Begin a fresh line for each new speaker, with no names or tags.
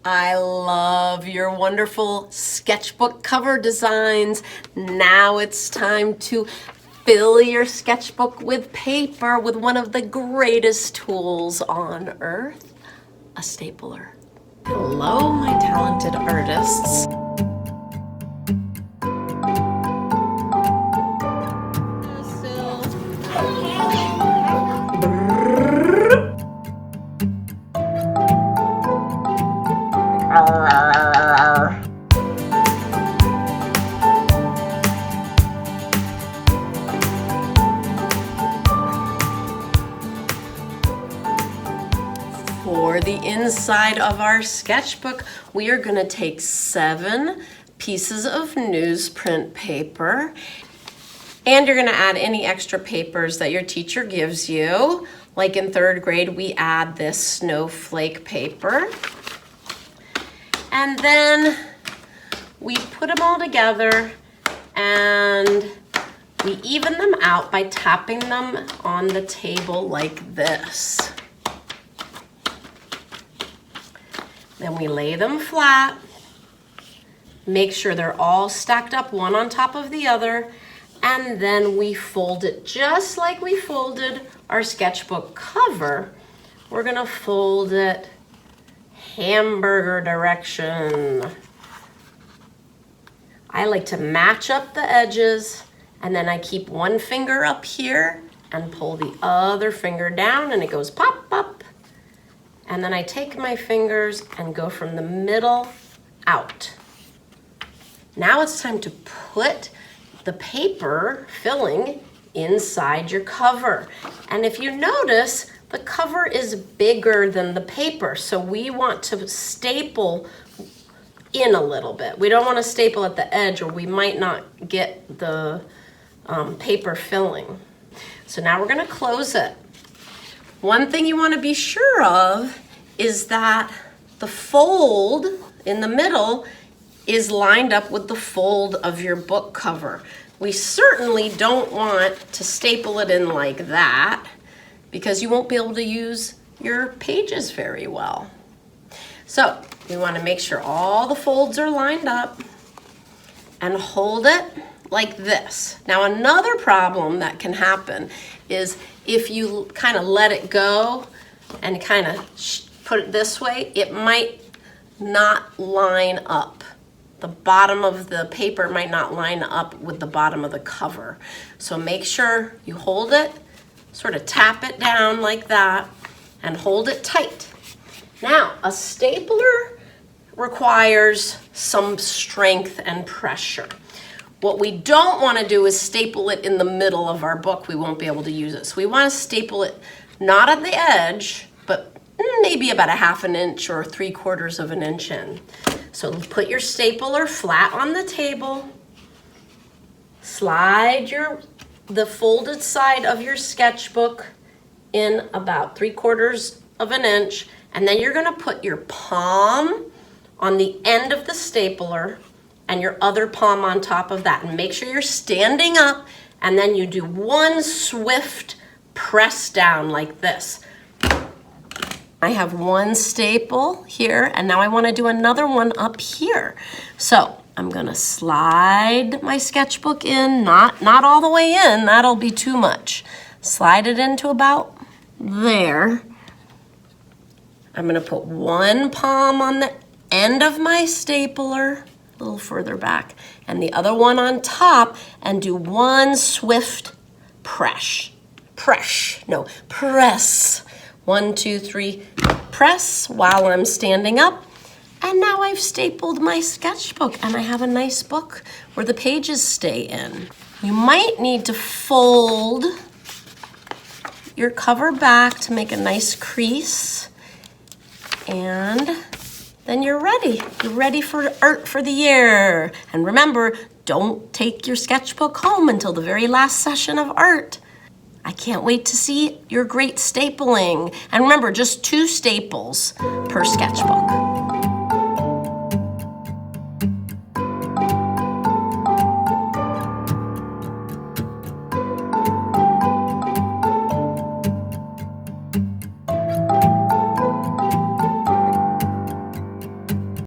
I love your wonderful sketchbook cover designs. Now it's time to fill your sketchbook with paper with one of the greatest tools on earth, a stapler. Hello, my talented artists. For the inside of our sketchbook, we are going to take 7 pieces of newsprint paper, and you're going to add any extra papers that your teacher gives you. Like in 3rd grade, we add this snowflake paper. And then we put them all together and we even them out by tapping them on the table like this. Then we lay them flat, make sure they're all stacked up one on top of the other, and then we fold it just like we folded our sketchbook cover. We're gonna fold it hamburger direction. I like to match up the edges, and then I keep one finger up here and pull the other finger down, and it goes pop, pop. And then I take my fingers and go from the middle out. Now it's time to put the paper filling inside your cover. And if you notice, the cover is bigger than the paper, so we want to staple in a little bit. We don't want to staple at the edge or we might not get the paper filling. So now we're going to close it. One thing you want to be sure of is that the fold in the middle is lined up with the fold of your book cover. We certainly don't want to staple it in like that because you won't be able to use your pages very well. So we want to make sure all the folds are lined up and hold it like this. Now another problem that can happen is if you kind of let it go and kind of put it this way, it might not line up. The bottom of the paper might not line up with the bottom of the cover. So make sure you hold it, sort of tap it down like that, and hold it tight. Now, a stapler requires some strength and pressure. What we don't want to do is staple it in the middle of our book. We won't be able to use it. So we want to staple it not at the edge, but maybe about 1/2 inch or 3/4 of an inch in. So put your stapler flat on the table, slide the folded side of your sketchbook in about 3/4 of an inch, and then you're going to put your palm on the end of the stapler and your other palm on top of that, and make sure you're standing up, and then you do one swift press down like this. I have one staple here, and now I want to do another one up here. So I'm going to slide my sketchbook in, not all the way in, that'll be too much. Slide it into about there. I'm going to put one palm on the end of my stapler, a little further back, and the other one on top, and do one swift press. 1, 2, 3, press while I'm standing up. And now I've stapled my sketchbook and I have a nice book where the pages stay in. You might need to fold your cover back to make a nice crease, and then you're ready. You're ready for art for the year. And remember, don't take your sketchbook home until the very last session of art. I can't wait to see your great stapling. And remember, just 2 staples per sketchbook.